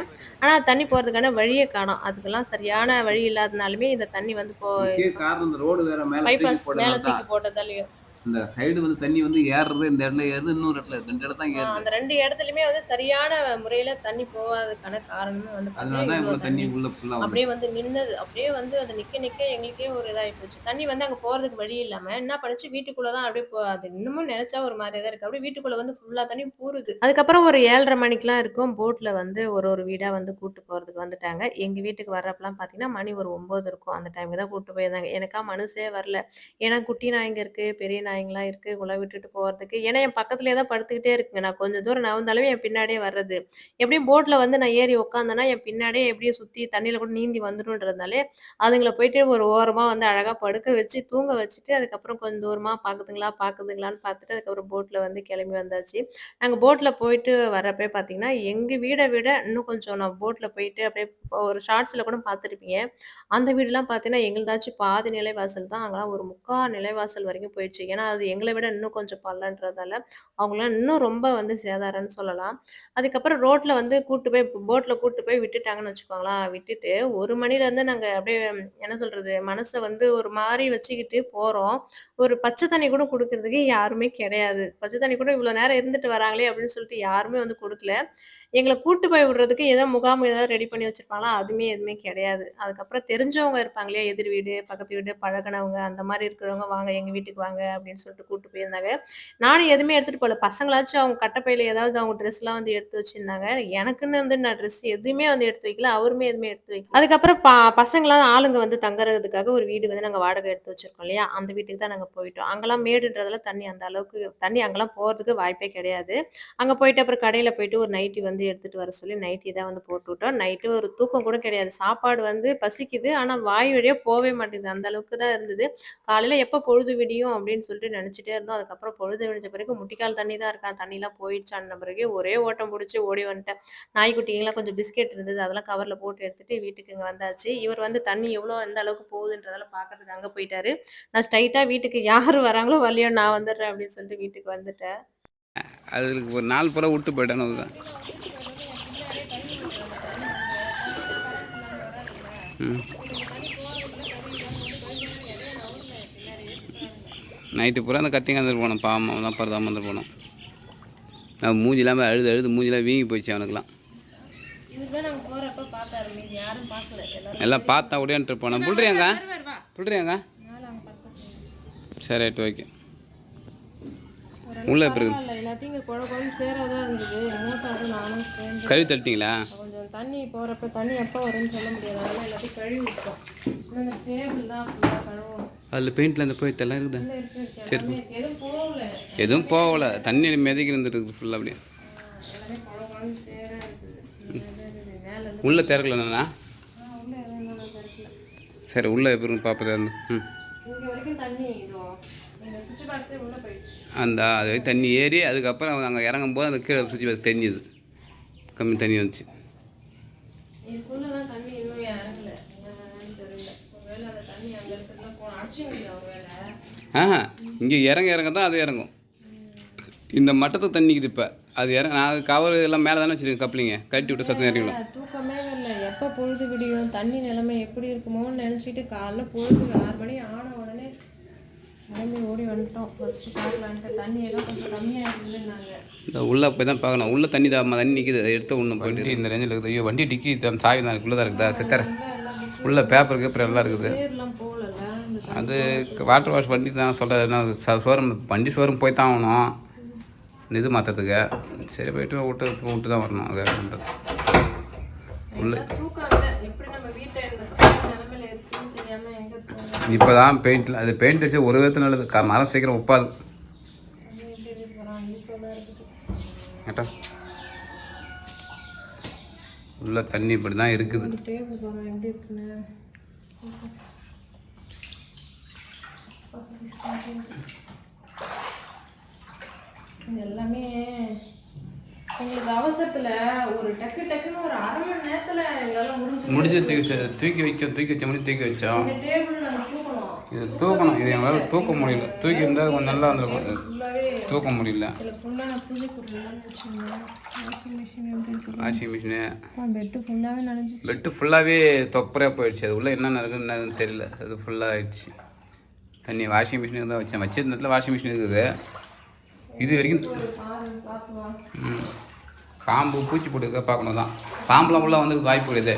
ஆனா, தண்ணி போறதுக்கான வழியே காணோம். அதுக்கெல்லாம் சரியான வழி இல்லாதனாலுமே இந்த தண்ணி வந்து முக்கிய காரணம் இந்த ரோடு வேற மேல தூக்கி பைபாஸ் மேல போட்டனால தான். தூக்கி போட்டதாலயும். இந்த சைடு வந்து தண்ணி வந்து ஏறுறது இந்த இடத்துல ஏறுது, இன்னொரு இடத்துல 2 இடம் தான் ஏறுது. அந்த 2 இடத்துலயுமே வந்து சரியான முறையில தண்ணி போகாததுக்கான காரணமும் வந்து அதனால பார்த்தீங்கன்னா, தான் இவ்ளோ இவ்வளோ தண்ணி தண்ணி. உள்ள ஃபுல்லா அப்படியே வந்துச்சு. வந்து நின்னது. அப்படியே வந்து அது நிக்க நிக்க எங்களுக்கே ஒரு இதாயி போச்சு. தண்ணி வந்து அங்க போறதுக்கு வழி இல்லாம என்ன பண்ணுச்சு, வீட்டுக்குள்ள தான் அப்படியே அது இன்னமும் நெனச்சா ஒரு மாரியா தான் இருக்கு. அப்படியே வீட்டுக்குள்ள வந்து ஃபுல்லா தண்ணி பூருது. அதுக்கப்புறம் ஒரு 7:30 மணிக்கெல்லாம் இருக்கும். போட்ல வந்து ஒரு ஒரு வீடா வந்து கூட்டு போறதுக்கு வந்துட்டாங்க. எங்க வீட்டுக்கு வர்றப்பலாம் பார்த்தீங்கன்னா, மணி ஒரு 9 இருக்கும். அந்த டைம்க்கு தான் கூட்டு போயிருந்தாங்க. எனக்கா மனசே வரல. ஏன்னா குட்டி நாய்ங்க இருக்கு, பெரிய நாய்ங்கலாம் இருக்கு. இவங்கள விட்டுட்டு போறதுக்கு. ஏன்னா என் பக்கத்திலேயே தான் படுத்துக்கிட்டே இருக்குங்க. நான் கொஞ்சம் தூரம் நகர்ந்தாலுமே என் பின்னாடியே வர்றது. எப்படியும் போட்ல வந்து நான் ஏறி உட்காந்தேன்னா, என் பின்னாடியே எப்படியும் சுத்தி தண்ணீல கூட நீந்தி வந்துரும்ன்றதுனாலே, அதுங்கள போயிட்டு ஒரு ஓரமா வந்து அழகா படுக்க வச்சு, தூங்க வச்சுட்டு, அதுக்கப்புறம் கொஞ்சம் தூரமா பாக்குதுங்களான்னு பார்த்துட்டு, அதுக்கப்புறம் போட்ல வந்து கிளம்பி வந்தாச்சு. நாங்க போட்ல போயிட்டு வரப்பயே பார்த்தீங்கன்னா, எங்க வீட விட இன்னும் கொஞ்சம் நான் போட்ல போயிட்டு அப்படியே ஒரு ஷார்ட்ஸ்ல கூட பார்த்துருப்பீங்க. அந்த வீடுலாம் பார்த்தீங்கன்னா, எங்களுதாச்சும் பாதி நிலைவாசல் தான். அங்கலாம் ஒரு 3/4 நிலைவாசல் வரைக்கும் போயிடுச்சு. ஏன்னா, அது எங்கள விட இன்னும் கொஞ்சம் பள்ளன்றதால, அவங்கலாம் இன்னும் ரொம்ப வந்து சேதாரம்ன்னு சொல்லலாம். அதுக்கப்புறம் ரோட்ல வந்து கூட்டு போய் போட்ல கூட்டு போய் விட்டுட்டாங்கன்னு வச்சுக்கோங்களேன். விட்டுட்டு 1 மணிலேருந்து நாங்க அப்படியே என்ன சொல்றது, மனச வந்து ஒரு மாரி வச்சுக்கிட்டு போறோம். ஒரு பச்ச தண்ணி கூட குடுக்குறதுக்கு யாருமே கிடையாது. பச்ச தண்ணி கூட இவ்வளோ நேரம் இருந்துட்டு வராங்களே அப்படின்னு சொல்லிட்டு யாருமே வந்து குடுக்கல. எங்கள கூட்டு போய் விடுறதுக்கு ஏதோ முகாம் ஏதாவது ரெடி பண்ணி வச்சிருப்பாங்களா, அதுவுமே எதுவுமே கிடையாது. அதுக்கப்புறம் தெரிஞ்சவங்க இருப்பாங்க இல்லையா, எதிர் வீடு, பக்கத்து வீடு, பழகுனவங்க அந்த மாரி இருக்கிறவங்க, "வாங்க எங்க வீட்டுக்கு வாங்க" அப்படின்னு சொல்லிட்டு கூட்டு போயிருந்தாங்க. நானும் எதுவுமே எடுத்துட்டு போல. பசங்களாச்சும் அவங்க கட்டப்பையில ஏதாவது அவங்க ட்ரெஸ்லாம் வந்து எடுத்து வச்சிருந்தாங்க. எனக்குன்னு வந்து நான் ட்ரெஸ் எதுவுமே வந்து எடுத்து வைக்கல. அவருமே எதுவுமே எடுத்து வைக்கல. அதுக்கப்புறம் பசங்கலாம் ஆளுங்க வந்து தங்குறதுக்காக ஒரு வீடு வந்து நாங்க வாடகை எடுத்து வச்சிருக்கோம் இல்லையா, அந்த வீட்டுக்கு தான் நாங்க போயிட்டோம். அங்கலாம் மேடுன்றதால தண்ணி அந்த அளவுக்கு தண்ணி அங்கலாம் போறதுக்கு வாய்ப்பே கிடையாது. அங்க போயிட்டு அப்புறம் கடையில போயிட்டு ஒரு நைட்டி வந்து எடுத்துட்டு வர சொல்லி நைட்டி தான் வந்து போட்டுவிட்டோம். நைட்டு ஒரு தூக்கம் கூட கிடையாது. சாப்பாடு வந்து பசிக்குது. ஆனா வாய் வழியா போவே மாட்டேங்குது. அந்த அளவுக்கு தான் இருந்தது. காலையில எப்ப பொழுது விடியும் அப்படின்னு சொல்லிட்டு நெனச்சுட்டே இருந்தோம். அதுக்கப்புறம் பொழுது விடிஞ்ச பிறகு முட்டிக்கால் தண்ணி தான் இருக்கா, தண்ணிலாம் போயிடுச்சான்ன பிறகு ஒரே ஓட்டம் புடிச்சு ஓடி வந்துட்டேன். நாய்க்குட்டிங்கலாம் கொஞ்சம் பிஸ்கெட் இருந்தது. அதெல்லாம் கவர்ல போட்டு எடுத்துட்டு வீட்டுக்கு இங்க வந்தாச்சு. இவர் வந்து தண்ணி எவ்வளோ எந்த அளவுக்கு போகுதுன்றதெல்லாம் பார்க்கறதுக்கு அங்க போயிட்டாரு. நான் ஸ்ட்ரைட்டா வீட்டுக்கு யாரு வராங்களோ வரலையோ நான் வந்துடுறேன் அப்படின்னு சொல்லிட்டு வீட்டுக்கு வந்துட்டேன். அதுக்கு ஒரு நாள் பூரா விட்டு போயிட்டானு அதுதான். அப்படிதான் விட்டுட்டு போயிட்டோனே என் பின்னாடியே கழுவி விட்டுரும் அந்த தண்ணி வந்து. கரண்ட் இல்லாம வராதுல்ல. ம். இது இந்த தண்ணி போறதுக்குள்ள கழுவிடலாம்னு சொல்லிட்டு கழுவினாலும் இடையில நவுரல என் பின்னாடியே சுத்துறானுங்க. நைட்டு பூரா அந்த கத்திங்க வந்துட்டு போனோம். பாவம் தான் பரதாம வந்துட்டு போனோம். நான் மூஞ்சிலாம் அழுது அழுது மூஞ்சிலாம் வீங்கி போயிடுச்சு அவனுக்குலாம். இவர் தான் நாங்க போறப்ப பார்த்தாரு. மீதி யாரும் பார்க்கல. எல்லாரும் எல்லாம் பார்த்தா ஓடியான்ட்டு போனோம். புல்றியாங்க வருவார் வா. புல்றியாங்க மேல அங்க பக்கத்துல. சரி ரைட் ஓகே. ஓரளவு உள்ளே எப்படி பரவாயில்ல. எல்லாத்தையும் இங்க குழ குழன்னு சேராதான் இருந்தது. மோட்டாரும் நானும் சேர்ந்து கழுவி தட்டிங்களா? கொஞ்சம் தண்ணி போறப்ப தண்ணி எப்போ வரும்னு சொல்ல முடியாது. அதனால எல்லாத்தையும் கழுவி விட்டோம். இன்னும் இந்த டேபிள் தான் ஃபுல்லா கழுவணும். அதில் பெயிண்டில் அந்த போயிட்டெல்லாம் இருக்குதா? உள்ள இருக்கு எல்லாமே இருக்கு. எதுவும் போகல. எதுவும் போகல. தண்ணி மிதக்கி இருந்துட்டு இருக்குது ஃபுல்லாக அப்படியே. எல்லாமே குழ குழன்னு சேரா இருக்குது. மேல இருந்து உள்ளே திறக்கலண்ணா? உள்ள எதுவும் இன்னும் திறக்கல. சரி உள்ளே எப்படி பார்ப்பதா இருந்து. ம். இங்க வரைக்கும் தண்ணி இதோ இந்த சுவிட்ச் பாக்ஸே உள்ள போயிடுச்சு. அந்த அது வரைக்கும் தண்ணி ஏறி அதுக்கப்புறம் அங்கே இறங்கும்போது அந்த கீழே சுவிட்ச் பாக்ஸ் தெரிஞ்சுது, கம்மி தண்ணி வந்துச்சு. இதுக்குள்ளலாம் தண்ணி இன்னும் இறங்கல, என்னன்னு தெரியல. ஒருவேளை அந்த தண்ணி அங்கே இருக்கிறதுலாம் போன அடிச்சுங்க ஒருவேளை. இங்கே இறங்க தான் அது இறங்கும். இந்த மட்டத்துக்கு தண்ணிக்குது இப்போ அது நான் கவர் எல்லாம் மேலே தானே வச்சுருக்கேன், கப்ளிங்க கட்டி விட்டு சத்தம் இறங்கிடும். தூக்கமே இல்லை, எப்போ பொழுது விடியும் தண்ணி நிலைமை எப்படி இருக்குமோன்னு நினச்சிட்டு காலைல பொழுது 6 மணி ஆன உடனே கிளம்பி ஓடி வந்துட்டோம். ஃபஸ்ட்டு பார்க்கலான்ட்டு தண்ணி எல்லாம் கொஞ்சம் கம்மியாக இருக்குதுன்னாங்க. இந்த உள்ளே போய் தான் பார்க்கணும். உள்ளே தண்ணி நிற்கிது, அதை எடுத்து ஒன்று போயிட்டு இந்த ரேஞ்சில் இருக்குது. ஐயோ வண்டி டிக்கி சாவி தான் உள்ளே தான் இருக்குதா சித்தர உள்ள பேப்பர் கீப்பர் எல்லாம் இருக்குது. அது வாட்டர் வாஷ் வண்டி தான் சொல்கிறேன். ஷோரூம் வண்டி ஷோரூம் போய் தான் ஆகணும் இது மாற்றுறதுக்கு. சரி போயிட்டு விட்டு தான் வரணும். அது பண்ணுறது உள்ள இப்போ தான் பெயிண்டில் அது பெயிண்ட் அடிச்சு ஒரு விதத்தில் நல்லது. மரம் சீக்கிரம் உப்பாது கேட்டா. உள்ள தண்ணி இப்படி தான் இருக்குது. எல்லாமே எங்களுக்கு அவசரத்துல ஒரு டக்குன்னு ஒரு 1/2 மணி நேரத்துல எங்களால முடிஞ்சு தூக்கி வச்ச முடிஞ்சு தூக்கி வச்சோம். இது தூக்கணும், இது எங்களால் தூக்க முடியல. தூக்கி இருந்தால் கொஞ்சம் நல்லா வந்துருக்கும், தூக்க முடியல. வாஷிங் மிஷினு பெட்டு ஃபுல்லாகவே தொப்பரையாக போயிடுச்சு. அது உள்ளே என்ன நடக்குதுன்னு தெரியல, அது ஃபுல்லாக ஆயிடுச்சு தண்ணி. வாஷிங் மிஷினுக்கு தான் வச்சேன், வச்சிருந்ததுல வாஷிங் மிஷின் இருக்குது. இது வரைக்கும் பாம்பு பூச்சி போட்டுக்க பார்க்கணும் தான். பாம்புலாம் உள்ள வந்து வாய்ப்பு கிடையாது.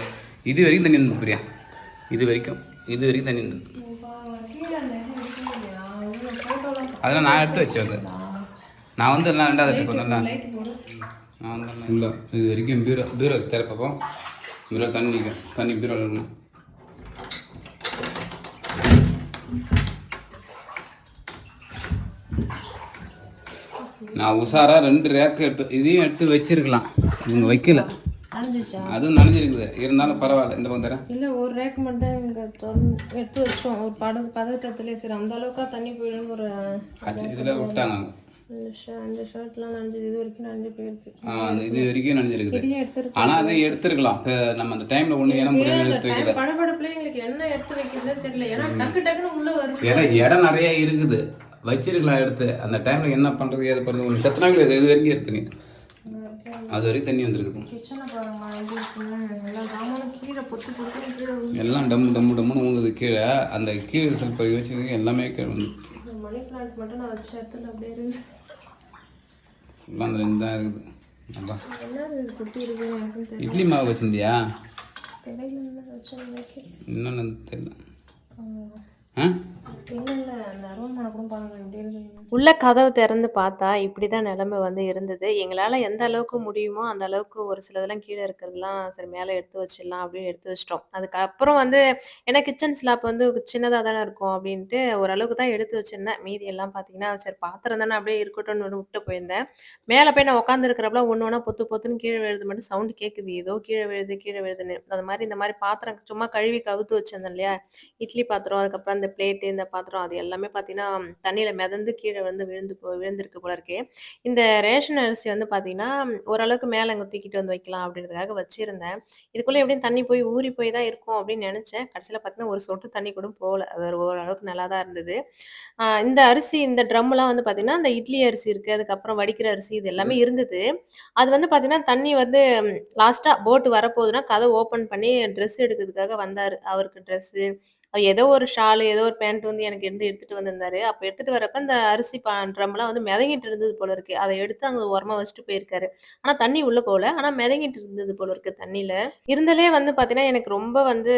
இது வரைக்கும் தண்ணி இருந்தது பிரியா, இது வரைக்கும் தண்ணி இருந்தது. அதெல்லாம் நான் எடுத்து வச்சேன். அது நான் வந்து எல்லாம் 2வது ட்ரிப் நல்லா நான் வந்து இல்லை. இது வரைக்கும் பீரோ திறப்போம். பீரோ தண்ணி பீரோவில் இருக்கணும். நான் உஷாராக 2 ரேக்கு இதையும் எடுத்து வச்சிருக்கலாம், இவங்க வைக்கல. அதுவும் நனைஞ்சிருக்குது, இருந்தாலும் பரவாயில்ல. இந்த பக்கம் தரேன் இல்லை, ஒரு ரேக்கு மட்டும் எடுத்து வச்சோம் ஒரு பதக்கத்துலேயே. சரி அந்த அளவுக்கா தண்ணி போயிடுன்னு ஒரு இதில் விட்டாங்க. அந்த ஷர்ட்லாம் நனைஞ்சது, இது வரைக்கும் நனைஞ்சு போயிருக்கு. இது வரைக்கும் நனைஞ்சிருக்குது. ஆனால் அதை எடுத்துருக்கலாம். நம்ம அந்த டைமில் ஒன்று ஏன்னா எடுத்து வைக்கல. படப்படப்புல எங்களுக்கு என்ன எடுத்து வைக்கிறதுன்னு தெரியல. ஏன்னா டக்குன்னு உள்ள வருது. ஏன்னா இடம் நிறைய இருக்குது, வச்சிருக்கலாம் எடுத்து. அந்த டைமில் என்ன பண்ணுறது ஏது பண்ணுறது ஒன்று சத்தனாங்களே. இது வரைக்கும் எடுத்து நீ அது வரைக்கும் தண்ணி வந்துருக்குது. எல்லாம் டம்முன்னு ஊங்குது கீழே. அந்த கீழே ಸ್ವಲ್ಪ யோசிச்சு எல்லாமே கீழே வந்து மணி பிளான்ட் மட்டும் நான் வச்ச இடத்துல அப்படியே இருக்குது. ஃபுல்லாக அந்த 2 தான் இருக்குது. இட்லி மாவு வச்சுருந்தியா? என்னன்னு தெரியல. உள்ள கதவு திறந்து பார்த்தா இப்படிதான் நிலைமை வந்து இருந்தது. எங்களால எந்த அளவுக்கு முடியுமோ அந்த அளவுக்கு ஒரு சிலதெல்லாம் கீழே இருக்கிறதெல்லாம் சரி மேலே எடுத்து வச்சிடலாம் அப்படின்னு எடுத்து வச்சிட்டோம். அதுக்கப்புறம் வந்து ஏன்னா கிச்சன் ஸ்லாப் வந்து சின்னதாக தானே இருக்கும் அப்படின்ட்டு ஓரளவுக்கு தான் எடுத்து வச்சிருந்தேன். மீதி எல்லாம் பார்த்தீங்கன்னா சரி பாத்திரம் தானே அப்படியே இருக்கட்டும்னு விட்டு போயிருந்தேன். மேலே போய் நான் உட்காந்துருக்கிறப்பல ஒன்று ஒன்றா பொத்துன்னு கீழே விழுது மட்டும் சவுண்டு கேட்குது. ஏதோ கீழே விழுதுன்னு. அது மாதிரி இந்த மாதிரி பாத்திரம் சும்மா கழுவி கவுத்து வச்சிருந்தேன் இல்லையா, இட்லி பாத்திரம், அதுக்கப்புறம் அந்த பிளேட்டு, இந்த பாத்திரம் அது எல்லாமே பார்த்தீங்கன்னா, தண்ணீல மிதந்து கீழ வந்து விழுந்திருக்கு போல இருக்கு. இந்த ரேஷன் அரிசி வந்து பார்த்தீங்கன்னா, ஓரளவுக்கு மேல அங்க தூக்கிட்டு வந்து வைக்கலாம் அப்படின்றதுக்காக வச்சிருந்தேன். இதுக்குள்ள எப்படியும் தண்ணி போய் ஊறி போய் தான் இருக்கும் அப்படின்னு நெனச்சேன். கடைசியில பார்த்தீங்கன்னா, ஒரு சொட்டு தண்ணி கூட போகல. அது ஓரளவுக்கு நல்லா தான் இருந்தது. இந்த அரிசி இந்த ட்ரம்லாம் வந்து பார்த்தீங்கன்னா, அந்த இட்லி அரிசி இருக்கு, அதுக்கப்புறம் வடிக்கிற அரிசி இது எல்லாமே இருந்தது. அது வந்து பார்த்தீங்கன்னா, தண்ணி வந்து லாஸ்ட்டா போட் வரப்போகுதுன்னா, கதவ ஓப்பன் பண்ணி ட்ரெஸ் எடுக்கிறதுக்காக வந்தாரு. அவருக்கு ட்ரெஸ்ஸு, ஏதோ ஒரு ஷாலு, ஏதோ ஒரு பேண்ட் வந்து எனக்கு எடுத்துட்டு வந்திருந்தாரு. அப்ப எடுத்துட்டு வரப்ப இந்த அரிசி ட்ரம்லாம் வந்து மிதங்கிட்டு இருந்தது போல இருக்கு. அத எடுத்து அங்க ஓரமா வச்சுட்டு போயிருக்காரு. ஆனா தண்ணி உள்ள போல. ஆனா மிதங்கிட்டு இருந்தது போல இருக்கு தண்ணீல. இருந்தலே வந்து பார்த்தீங்கன்னா, எனக்கு ரொம்ப வந்து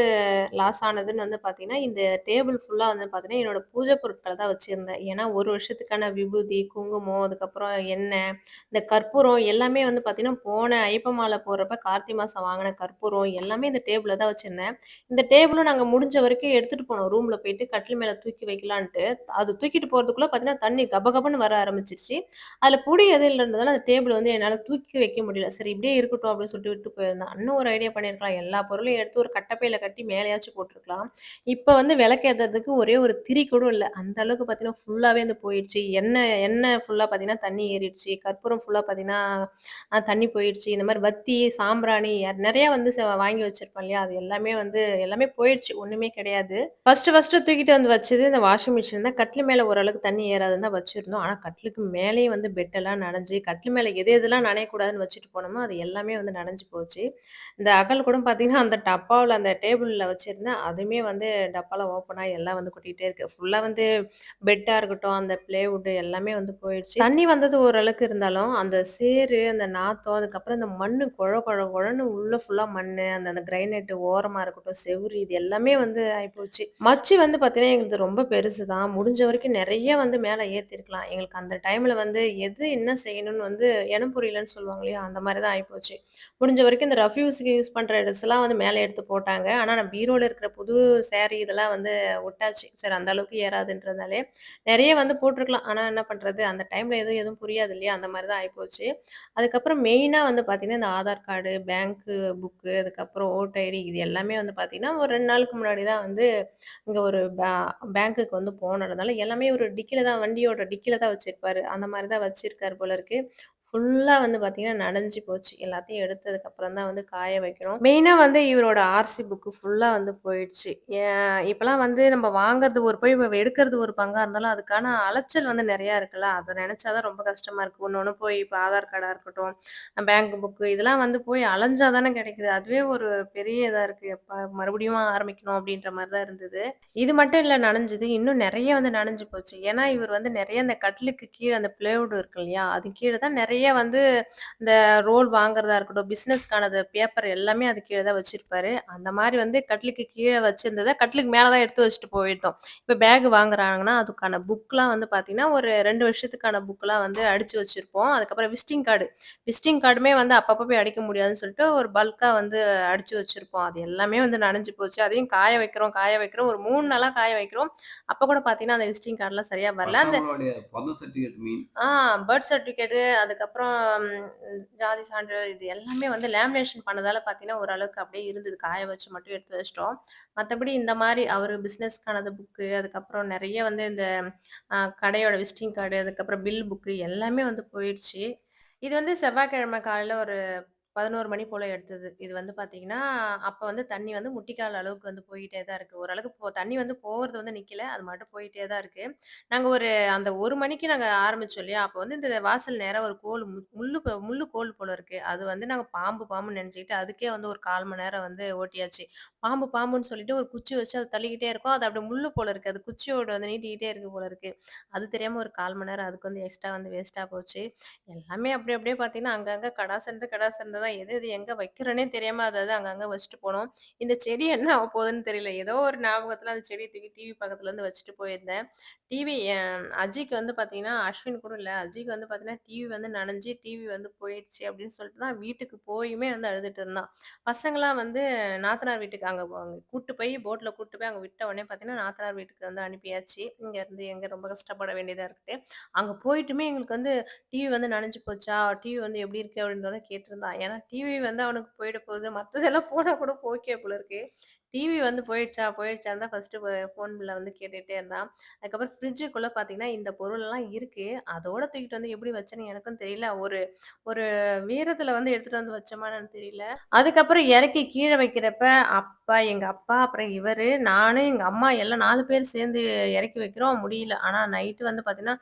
லாஸ் ஆனதுன்னு வந்து பார்த்தீங்கன்னா, இந்த டேபிள் ஃபுல்லா வந்து பார்த்தீங்கன்னா, என்னோட பூஜை பொருட்கள தான் வச்சிருந்தேன். ஏன்னா, 1 வருஷத்துக்கான விபூதி, குங்குமம், அதுக்கப்புறம் எண்ணெய், இந்த கற்பூரம் எல்லாமே வந்து பார்த்தீங்கன்னா, போன ஐப்ப மாலை போடுறப்ப கார்த்திகை மாசம் வாங்குன கற்பூரம் எல்லாமே இந்த டேபிள்ல தான் வச்சிருந்தேன். இந்த டேபிளும் நாங்க முடிஞ்ச வரைக்கும் எடுத்துட்டு போனோம். ரூம்ல போயிட்டு கட்டில் மேல தூக்கி வைக்கலான்ட்டு. அது தூக்கிட்டு போறதுக்குள்ள பார்த்தீங்கன்னா, தண்ணி கபகபன்னு வர ஆரம்பிச்சுருச்சு. அதுல புடி எதுவும் இல்லன்றதால அந்த டேபிள் வந்து என்னால தூக்கி வைக்க முடியல. சரி இப்படியே இருக்கட்டும் அப்படின்னு சொல்லிட்டு விட்டு போயிருந்தேன். இன்னும் ஒரு ஐடியா பண்ணியிருக்கலாம். எல்லா பொருளையும் எடுத்து ஒரு கட்டப்பையில கட்டி மேலயாச்சும் போட்டுருக்கலாம். இப்ப வந்து விளக்கேத்துறதுக்கு ஒரே ஒரு திரி கூட இல்ல. அந்த அளவுக்கு பார்த்தீங்கன்னா, ஃபுல்லாவே வந்து போயிடுச்சு. எண்ணெய் எண்ணெய் ஃபுல்லா பார்த்தீங்கன்னா, தண்ணி ஏறிடுச்சு. கற்பூரம் ஃபுல்லா பார்த்தீங்கன்னா, தண்ணி போயிடுச்சு. இந்த மாரி வத்தி, சாம்பிராணி நெறைய வந்து வாங்கி வச்சிருப்பேன் இல்லையா? அது எல்லாமே வந்து எல்லாமே போயிடுச்சு. ஒண்ணுமே கிடையாது. ஃபர்ஸ்ட்டு தூக்கிட்டு வந்து வச்சது இந்த வாஷிங் மிஷின் தான். கட்டில் மேல ஓரளவுக்கு தண்ணி ஏறாதுன்னு தான் வச்சிருந்தோம். ஆனா கட்டிலுக்கு மேலேயும் வந்து பெட்டெல்லாம் நனஞ்சு, கட்டில் மேல எது எதெல்லாம் நனையக்கூடாதுன்னு வச்சுட்டு போனோமோ, அது எல்லாமே வந்து நனஞ்சு போச்சு. இந்த அகல் கூட பார்த்தீங்கன்னா, அந்த டப்பாவுல அந்த டேபிள்ல வச்சிருந்தேன். அதுவுமே வந்து டப்பால ஓப்பன் ஆயி எல்லாம் வந்து கொட்டிட்டே இருக்கு. ஃபுல்லா வந்து பெட்டா இருக்கட்டும், அந்த ப்ளேவுட் எல்லாமே வந்து போயிடுச்சு. தண்ணி வந்தது ஓரளவுக்கு இருந்தாலும், அந்த சேறு, அந்த நாத்தம், அதுக்கப்புறம் இந்த மண்ணு கொழ கொழ கொழன்னு உள்ள ஃபுல்லா மண்ணு, அந்த அந்த கிரைனைட் ஓரமா இருக்கட்டும், செவுரு இது எல்லாமே வந்து ஆயிப்போச்சு. மச்சு வந்து பார்த்தீங்கன்னா, எங்களுது ரொம்ப பெருசு தான். முடிஞ்ச வரைக்கும் நெறைய வந்து மேல ஏத்திருக்கலாம். எங்களுக்கு அந்த டைம்ல வந்து எது என்ன செய்யணும்னு வந்து இனம் புரியலன்னு சொல்லுவாங்க இல்லையா? அந்த மாரி தான் ஆயிப்போச்சு. முடிஞ்ச வரைக்கும் இந்த ரஃப்யூஸ்க்கு யூஸ் பண்ற ட்ரெஸ்லாம் வந்து மேல எடுத்து போட்டாங்க. ஆனா, நான் பீரோல இருக்கிற புது சாரி இதெல்லாம் வந்து விட்டாச்சு. சரி அந்த அளவுக்கு ஏறாதுன்றதுனாலே, நெறைய வந்து போட்டுருக்கலாம். ஆனா என்ன பண்றது? அந்த டைம்ல எதுவும் புரியாது இல்லையா? அந்த மாரி தான் ஆயிப்போச்சு. அதுக்கப்புறம் மெயினா வந்து பார்த்தீங்கன்னா, இந்த ஆதார் கார்டு, பேங்க்கு புக்கு, அதுக்கப்புறம் ஓட்டர் ஐடி இது எல்லாமே வந்து பார்த்தீங்கன்னா, ஒரு 2 நாளுக்கு முன்னாடி தான் வந்து இங்க ஒரு பேங்க்குக்கு வந்து போனதுனால எல்லாமே ஒரு டிக்கில தான் வண்டியோட டிக்கில தான் வச்சிருப்பாரு. அந்த மாரி தான் வச்சிருக்காரு போல இருக்கு. ஃபுல்லா வந்து பார்த்தீங்கன்னா, நனஞ்சு போச்சு. எல்லாத்தையும் எடுத்ததுக்கு அப்புறம் தான் வந்து காய வைக்கணும். மெயினா வந்து இவரோட ஆர்சி புக்கு ஃபுல்லா வந்து போயிடுச்சு. இப்பலாம் வந்து நம்ம வாங்குறது ஒரு போய் எடுக்கிறது ஒரு பங்கா இருந்தாலும், அதுக்கான அலைச்சல் வந்து நெறையா இருக்குல்ல. அத நெனச்சா தான் ரொம்ப கஷ்டமா இருக்கு. ஒண்ணு ஒண்ணு போய் இப்ப ஆதார் கார்டா இருக்கட்டும், பேங்க் புக்கு இதெல்லாம் வந்து போய் அலைஞ்சா தானே கிடைக்குது. அதுவே ஒரு பெரிய இதா இருக்கு. எப்ப மறுபடியும் ஆரம்பிக்கணும் அப்டின்ற மாரி தான் இருந்தது. இது மட்டும் இல்ல நனஞ்சது. இன்னும் நெறைய வந்து நனஞ்சு போச்சு. ஏன்னா, இவர் வந்து நெறைய அந்த கட்டிலுக்கு கீழ அந்த பிளேவுட் இருக்கு இல்லையா? அது கீழ தான் நெறைய வந்து இந்த ரோல் வாங்குறதா இருக்கட்டும், பிசினஸ்க்கானது பேப்பர் எல்லாமே அது கீழ தான் வச்சிருப்பாரு. அந்த மாரி வந்து கட்டிலுக்கு கீழ வச்சிருந்தத கட்டிலுக்கு மேல தான் எடுத்து வச்சுட்டு போயிட்டோம். இப்ப பேக் வாங்குறாங்கன்னா, அதுக்கான புக்லாம் வந்து பார்த்தீங்கன்னா, ஒரு 2 வருஷத்துக்கான புக்லாம் வந்து அடிச்சு வச்சிருப்போம். அதுக்கப்புறம் விசிட்டிங் கார்டுமே வந்து அப்பப்ப போய் அடிக்க முடியாதுன்னு சொல்லிட்டு, ஒரு பல்க்கா வந்து அடிச்சு வச்சிருப்போம். அது எல்லாமே வந்து நனஞ்சு போச்சு. அதையும் காய வைக்கிறோம். ஒரு 3 நாளா காய வைக்கிறோம். அப்ப கூட பார்த்தீங்கன்னா, அந்த விசிட்டிங் கார்ட்லாம் சரியா வரல. அந்த பசங்களுடைய பர்த் சர்டிஃபிகேட் மீன் ஆ பர்த் சர்டிஃபிகேட்டு அதுக்கப்புறம் ஜாதி சான்றிதழ் இது எல்லாமே வந்து லேமினேஷன் பண்ணதால பார்த்தீங்கன்னா, ஓரளவுக்கு அப்படியே இருந்தது. காய வச்சு மட்டும் எடுத்து வச்சுட்டோம். மத்தபடி இந்த மாரி அவரு பிசினஸ்க்கானது புக்கு, அதுக்கப்புறம் நெறைய வந்து இந்த கடையோட விசிட்டிங் கார்டு, அதுக்கப்புறம் பில் புக்கு எல்லாமே வந்து போயிடுச்சு. இது வந்து செவ்வாய்க்கிழமை காலையில ஒரு 11 மணி போல எடுத்தது. இது வந்து பார்த்தீங்கன்னா, அப்ப வந்து தண்ணி வந்து முட்டிக்கால் அளவுக்கு வந்து போயிட்டே தான் இருக்கு. ஓரளவுக்கு தண்ணி வந்து போறது வந்து நிக்கல. அது பாட்டுக்கு போயிட்டே தான் இருக்கு. நாங்க ஒரு அந்த 1 மணிக்கு நாங்க ஆரம்பிச்சோம் இல்லையா? அப்ப வந்து இந்த வாசல் நேரா ஒரு கோல் முள்ளு கோல் போல இருக்கு. அது வந்து நாங்க பாம்புன்னு நெனச்சுக்கிட்டு, அதுக்கே வந்து ஒரு 1/4 மணி நேரம் வந்து ஓட்டியாச்சு. பாம்புன்னு சொல்லிட்டு ஒரு குச்சி வச்சு அத தள்ளிக்கிட்டே இருக்கோம். அது அப்படியே முள்ளு போல இருக்கு. அது குச்சியோட வந்து நீட்டிக்கிட்டே இருக்கு போல இருக்கு. அது தெரியாம ஒரு 1/4 மணி நேரம் அதுக்கு வந்து எக்ஸ்ட்ரா வந்து வேஸ்ட்டா போச்சு. எல்லாமே அப்படி அப்படியே பார்த்தீங்கன்னா, அங்கங்க கடாசந்து தான் எது எது எங்க வைக்கிறோன்னே தெரியாம அத அது அங்கங்க வச்சுட்டு போனோம். இந்த செடி என்ன ஆவப்போதுன்னு தெரியல. ஏதோ ஒரு ஞாபகத்துல அந்த செடிய தூக்கி டிவி பக்கத்துல இருந்து வச்சுட்டு போயிருந்தேன். டிவி அஜிக்கு வந்து பார்த்தீங்கன்னா, அஸ்வின் கூட இல்ல. அஜிக்கு வந்து பார்த்தீங்கன்னா, டிவி வந்து நனஞ்சு டிவி வந்து போயிடுச்சு அப்படின்னு சொல்லிட்டு தான் வீட்டுக்கு போயுமே வந்து அழுதுட்டு இருந்தான். பசங்கலாம் வந்து நாத்தனார் வீட்டுக்கு அங்க கூட்டு போய் போட்ல கூட்டு போய் அங்க விட்ட உடனே பார்த்தீங்கன்னா, நாத்தனார் வீட்டுக்கு வந்து அனுப்பியாச்சு. இங்கருந்து எங்க ரொம்ப கஷ்டப்பட வேண்டியதா இருக்கு. அங்க போயிட்டுமே எங்களுக்கு வந்து டிவி வந்து நனஞ்சு போச்சா? டிவி வந்து எப்படி இருக்கு? அப்படின்றத கேட்டிருந்தான். ஏன்னா டிவி வந்து அவனுக்கு போயிட போகுது. மத்ததெல்லாம் போனா கூட ஓகே போல இருக்கு. டிவி வந்து போயிடுச்சான்னு தான் ஃபர்ஸ்ட்டு ஃபோன்ல வந்து கேட்டுட்டே இருந்தான். அதுக்கப்புறம் ஃப்ரிட்ஜுக்குள்ள பார்த்தீங்கன்னா, இந்த பொருளெல்லாம் இருக்கு. அதோட தூக்கிட்டு வந்து எப்படி வச்சேன்னு எனக்கும் தெரியல. ஒரு ஒரு வீரத்துல வந்து எடுத்துட்டு வந்து வச்சோமா என்னன்னு தெரியல. அதுக்கப்புறம் இறக்கி கீழ வைக்கிறப்ப, எங்க அப்பா, அப்புறம் இவரு, நானு, எங்க அம்மா எல்லாம் 4 பேர் சேர்ந்து இறக்கி வைக்கிறோம். முடியல. ஆனா நைட்டு வந்து பார்த்தீங்கன்னா,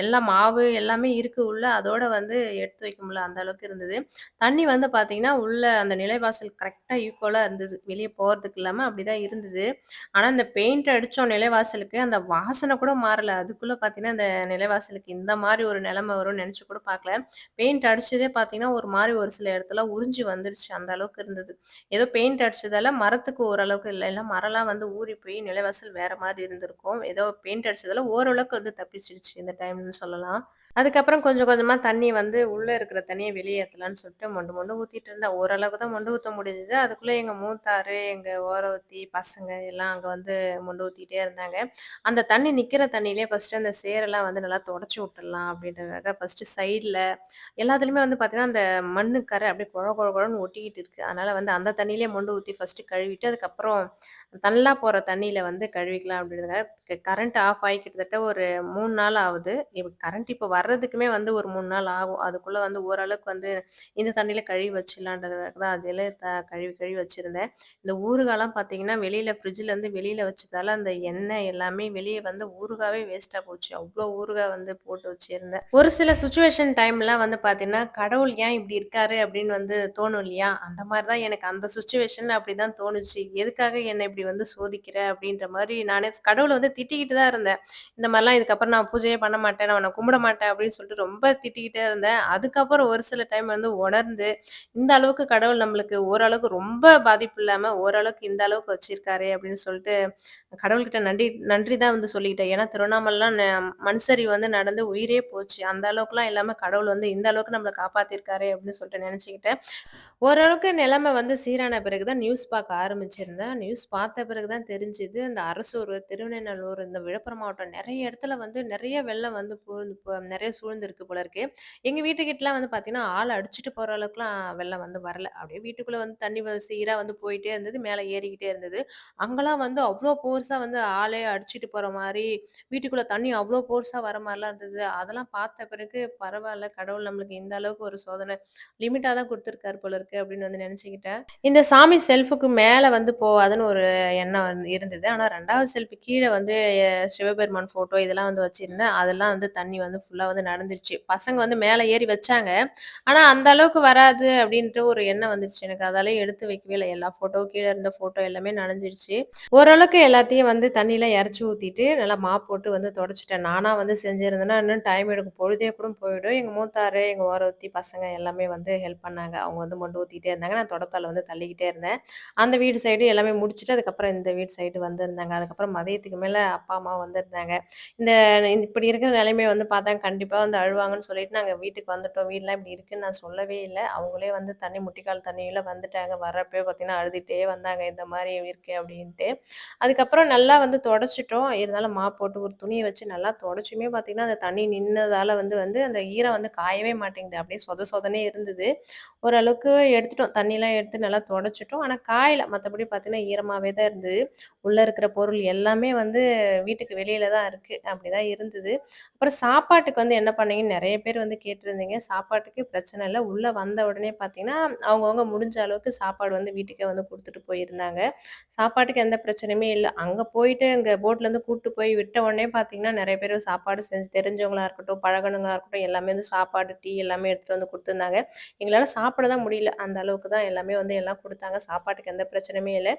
எல்லாம் மாவு எல்லாமே இருக்கு உள்ள. அதோட வந்து எடுத்து வைக்க முடியல. அந்த அளவுக்கு இருந்தது. தண்ணி வந்து பார்த்தீங்கன்னா, உள்ள அந்த நிலைவாசல் கரெக்ட்டா ஈக்குவலா இருந்தது. வெளிய போறதுக்கு இல்லாம அப்படிதான் இருந்தது. ஆனா, இந்த பெயிண்ட் அடிச்சோம் நிலைவாசலுக்கு, அந்த வாசனை கூட மாறல. அதுக்குள்ள பார்த்தீங்கன்னா, இந்த நிலைவாசலுக்கு இந்த மாரி ஒரு நிலைமை வரும்னு நெனச்சு கூட பார்க்கல. பெயிண்ட் அடிச்சதே பார்த்தீங்கன்னா, ஒரு மாரி ஒரு சில இடத்துல உறிஞ்சு வந்துருச்சு. அந்த அளவுக்கு இருந்தது. ஏதோ பெயிண்ட் அடிச்சதால மரத்துக்கு ஓரளவுக்கு இல்ல. இல்ல மரம்லாம் வந்து ஊறி போய் நிலைவாசல் வேற மாரி இருந்திருக்கும். ஏதோ பெயிண்ட் அடிச்சதால ஓரளவுக்கு வந்து தப்பிச்சிடுச்சு இந்த டைம்ன்னு சொல்லலாம். அதுக்கப்புறம் கொஞ்சம் கொஞ்சமா தண்ணி வந்து உள்ள இருக்கிற தண்ணிய வெளியேத்தலான்னு சொல்லிட்டு மொண்டு மொண்டு ஊத்திட்டு இருந்தேன். ஓரளவுக்கு தான் மொண்டு ஊத்த முடிஞ்சது. அதுக்குள்ள எங்க மூத்தாரு, எங்க ஓரவத்தி பசங்க எல்லாம் அங்க வந்து மொண்டு ஊத்திட்டே இருந்தாங்க. அந்த தண்ணி நிக்கிற தண்ணியிலேயே ஃபர்ஸ்ட்டு அந்த சேரெல்லாம் வந்து நல்லா தொடச்சு விட்டுறலாம் அப்படின்றதுக்காக ஃபர்ஸ்ட்டு சைட்ல எல்லாத்துலயுமே வந்து பார்த்தீங்கன்னா, அந்த மண்ணு கரை அப்படியே கொழ கொழ கொழன்னு ஒட்டிக்கிட்டு இருக்கு. அதனால வந்து அந்த தண்ணியிலேயே மொண்டு ஊத்தி ஃபர்ஸ்ட்டு கழுவிட்டு, அதுக்கப்புறம் நல்லா போற தண்ணீல வந்து கழுவிக்கலாம் அப்படின்றதுக்காக கரண்ட் ஆஃப் ஆகி கிட்டத்தட்ட ஒரு 3 நாள் ஆகுது. கரண்ட் இப்ப வர்றதுக்குமே வந்து ஒரு 3 நாள் ஆகும். அதுக்குள்ள வந்து ஓரளவுக்கு வந்து இந்த தண்ணீல கழுவி வச்சுடலான்றதுக்காக தான் அதில கழுவி கழுவி வச்சிருந்தேன். இந்த ஊறுகாலாம் பார்த்தீங்கன்னா, வெளியில ஃப்ரிட்ஜ்லேருந்து வெளியில வச்சதால அந்த எண்ணெய் எல்லாமே வெளிய வந்து ஊறுகாவே வேஸ்ட்டா போச்சு. அவ்ளோ ஊறுகாய் வந்து போட்டு வச்சிருந்தேன். ஒரு சில சிச்சுவேஷன் டைம்லாம் வந்து பார்த்தீங்கன்னா, கடவுள் ஏன் இப்படி இருக்காரு அப்படின்னு வந்து தோணும் இல்லையா? அந்த மாரி தான் எனக்கு அந்த சிச்சுவேஷன்ல அப்படிதான் தோணுச்சு. எதுக்காக என்ன இப்படி வந்து சோதிக்கிற அப்படின்ற மாரி நானே கடவுள வந்து திட்டிக்கிட்டு தான் இருந்தேன். இந்த மாரிலாம் இதுக்கப்புறம் நான் பூஜையே பண்ண மாட்டேன். நான் உன்ன கும்பிட மாட்டேன் அப்படின்னு சொல்லிட்டு ரொம்ப திட்டிக்கிட்டே இருந்தேன். அதுக்கப்புறம் ஒரு சில டைம் வந்து உணர்ந்து, இந்த அளவுக்கு கடவுள் நம்மளுக்கு ஓரளவுக்கு ரொம்ப பாதிப்பு இல்லாம, ஓரளவுக்கு இந்த அளவுக்கு வச்சிருக்காரே அப்படின்னு சொல்லிட்டு, கடவுள்கிட்ட நன்றி நன்றி தான் வந்து சொல்லிக்கிட்டேன். ஏன்னா திருவண்ணாமலைலாம் மண்சரிவு வந்து நடந்து உயிரே போச்சு. அந்த அளவுக்குலாம் இல்லாம கடவுள் வந்து இந்த அளவுக்கு நம்மள காப்பாத்தியிருக்காரே அப்படின்னு சொல்லிட்டு நெனச்சுக்கிட்டேன். ஓரளவுக்கு நிலைமை வந்து சீரான பிறகு தான் நியூஸ் பார்க்க ஆரம்பிச்சிருந்தேன். நியூஸ் பார்த்த பிறகு தான் தெரிஞ்சுது, இந்த அரசூர், திருவெண்ணநல்லூர், இந்த விழுப்புரம் மாவட்டம் நெறைய இடத்துல வந்து நெறைய வெள்ளம் வந்து நெறைய சூழ்ந்திருக்கு போல இருக்கு. எங்க வீட்டுக்கிட்டலாம் வந்து பார்த்தீங்கன்னா, ஆள அடிச்சுட்டு போற அளவுக்குலாம் வெள்ளம் வந்து வரல. அப்படியே வீட்டுக்குள்ள வந்து தண்ணி சீரா வந்து போயிட்டே இருந்தது. மேல ஏறிக்கிட்டே இருந்தது. அங்கலாம் வந்து அவ்ளோ ஃபோர்ஸா வந்து ஆளே அடிச்சுட்டு போற மாரி, வீட்டுக்குள்ள தண்ணி அவ்ளோ ஃபோர்ஸா வர மாரிலாம் இருந்தது. அதெல்லாம் பார்த்த பிறகு பரவால்ல, கடவுள் நம்மளுக்கு இந்த அளவுக்கு ஒரு சோதனை லிமிட்டா தான் குடுத்துருக்காரு போல இருக்கு அப்படின்னு வந்து நெனச்சுக்கிட்டேன். இந்த சாமி செல்ஃபுக்கு மேல வந்து போவாதுன்னு ஒரு எண்ணம் வந்து இருந்தது. ஆனா 2வது செல்ஃப் கீழ வந்து சிவபெருமான் ஃபோட்டோ இதெல்லாம் வந்து வச்சிருந்தேன். அதெல்லாம் வந்து தண்ணி வந்து ஃபுல்லா வந்து நடந்துருச்சு. பசங்க வந்து மேல ஏறி வச்சாங்க. ஆனா அந்த அளவுக்கு வராது அப்படின்ற ஒரு எண்ணம் வந்துருச்சு எனக்கு. அதாலயே எடுத்து வைக்கவே இல்ல. எல்லா ஃபோட்டோ கீழ இருந்த ஃபோட்டோ எல்லாமே நனஞ்சிருச்சு. ஓரளவுக்கு எல்லாத்தையும் வந்து தண்ணீல இறச்சி ஊத்திட்டு, நல்லா மாப் போட்டு வந்து தொடச்சுட்டேன். நானா வந்து செஞ்சிருந்தேன்னா, இன்னும் டைம் எடுக்கும். பொழுதே கூட போயிடும். எங்க மூத்தாரு, எங்க ஓரவத்தி பசங்க எல்லாமே வந்து ஹெல்ப் பண்ணாங்க. அவங்க வந்து மொண்டு ஊத்திட்டே இருந்தாங்க. நான் தொடப்பத்தால வந்து தள்ளிக்கிட்டே இருந்தேன். அந்த வீடு சைடு எல்லாமே முடிச்சுட்டு, அதுக்கப்புறம் இந்த வீடு சைடு வந்திருந்தாங்க. அதுக்கப்புறம் மதியத்துக்கு மேல அப்பா, அம்மா வந்திருந்தாங்க. இந்த இப்படி இருக்கிற நிலைமைய வந்து பார்த்தா கண்டிப்பா வந்து அழுவாங்கன்னு சொல்லிட்டு நாங்க வீட்டுக்கு வந்துட்டோம். வீடுலாம் இப்படி இருக்குன்னு நான் சொல்லவே இல்ல. அவங்களே வந்து தண்ணி முட்டிக்கால் தண்ணியில வந்துட்டாங்க. வர்றப்பயே பார்த்தீங்கன்னா, அழுதுட்டே வந்தாங்க. இந்த மாரி இருக்கு அப்படின்ட்டு. அதுக்கப்புறம் நல்லா வந்து தொடச்சுட்டோம். இருந்தாலும் மாப் போட்டு ஒரு துணிய வச்சு நல்லா தொடச்சுமே பார்த்தீங்கன்னா, அந்த தண்ணி நின்னதால வந்து வந்து அந்த ஈரம் வந்து காயவே மாட்டேங்குது. அப்படியே சொத சொதன்னே இருந்தது. ஓரளவுக்கு எடுத்துட்டோம். தண்ணிலாம் எடுத்து நல்லா தொடச்சுட்டோம். ஆனா காயல. மத்தபடி பார்த்தீங்கன்னா, ஈரமாவே தான் இருந்தது. உள்ள இருக்கிற பொருள் எல்லாமே வந்து வீட்டுக்கு வெளியில தான் இருக்கு. அப்படிதான் இருந்தது. அப்புறம் சாப்பாட்டுக்கு வந்து என்ன பண்ணீங்கன்னு நெறைய பேர் வந்து கேட்டிருந்தீங்க. சாப்பாட்டுக்கு பிரச்சனை இல்ல. உள்ள வந்த உடனே பார்த்தீங்கன்னா, அவங்கவங்க முடிஞ்ச அளவுக்கு சாப்பாடு வந்து வீட்டுக்கே வந்து குடுத்துட்டு போயிருந்தாங்க. சாப்பாட்டுக்கு எந்த பிரச்சனையுமே இல்ல. அங்க போயிட்டு அங்க போட்லருந்து கூட்டு போய் விட்ட உடனே பார்த்தீங்கன்னா, நெறைய பேரு சாப்பாடு செஞ்சு தெரிஞ்சவங்களா இருக்கட்டும், பழகுனவங்களா இருக்கட்டும், எல்லாமே வந்து சாப்பாடு, டீ எல்லாமே எடுத்துட்டு வந்து குடுத்துருந்தாங்க. எங்களால சாப்பிட தான் முடியல. அந்த அளவுக்கு தான் எல்லாமே வந்து எல்லாம் குடுத்தாங்க. சாப்பாட்டுக்கு எந்த பிரச்சனையுமே இல்ல.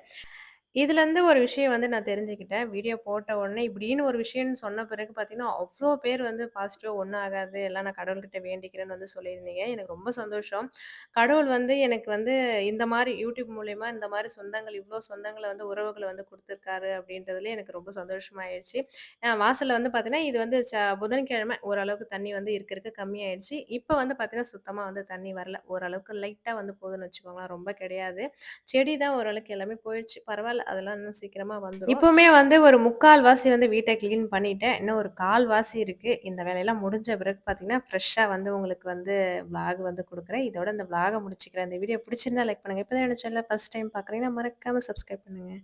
இதுலருந்து ஒரு விஷயம் வந்து நான் தெரிஞ்சுக்கிட்டேன். வீடியோ போட்ட உடனே இப்படின்னு ஒரு விஷயம்னு சொன்ன பிறகு பார்த்தீங்கன்னா, அவ்ளோ பேர் வந்து பாசிட்டிவா ஒண்ணும் ஆகாது. எல்லாம் நான் கடவுள்கிட்ட வேண்டிக்கிறேன்னு வந்து சொல்லியிருந்தீங்க. எனக்கு ரொம்ப சந்தோஷம். கடவுள் வந்து எனக்கு வந்து இந்த மாரி யூடியூப் மூலியமா இந்த மாரி சொந்தங்கள் இவ்ளோ சொந்தங்கள வந்து உறவுகள வந்து குடுத்துருக்காரு அப்படின்றதுலயே எனக்கு ரொம்ப சந்தோஷமாயிருச்சு. வாசல்ல வந்து பார்த்தீங்கன்னா, இது வந்து புதன்கிழமை ஓரளவுக்கு தண்ணி வந்து இருக்க இருக்க கம்மியாயிடுச்சு. இப்ப வந்து பார்த்தீங்கன்னா, சுத்தமா வந்து தண்ணி வரல. ஓரளவுக்கு லைட்டா வந்து போகுதுன்னு வச்சுக்கோங்களேன். ரொம்ப கிடையாது. செடி தான் ஓரளவுக்கு எல்லாமே போயிடுச்சு. பரவால்ல. அதெல்லாம் இன்னும் சீக்கிரமா வந்துரும். இப்பவுமே வந்து ஒரு 3/4 வாசி வந்து வீட்ட கிளீன் பண்ணிட்டேன். இன்னும் ஒரு 1/4 வாசி இருக்கு. இந்த வேலையெல்லாம் முடிஞ்ச பிறகு பார்த்தீங்கன்னா, ஃப்ரெஷ்ஷா வந்து உங்களுக்கு வந்து விளாக் வந்து குடுக்குறேன். இதோட இந்த விளாக முடிச்சுக்கிறேன். இந்த வீடியோ பிடிச்சிருந்தா லைக் பண்ணுங்க. இப்ப தான் என்னோட சேனல ஃபர்ஸ்ட் டைம் பார்க்குறீங்கன்னா, மறக்காம சப்ஸ்கிரைப் பண்ணுங்க.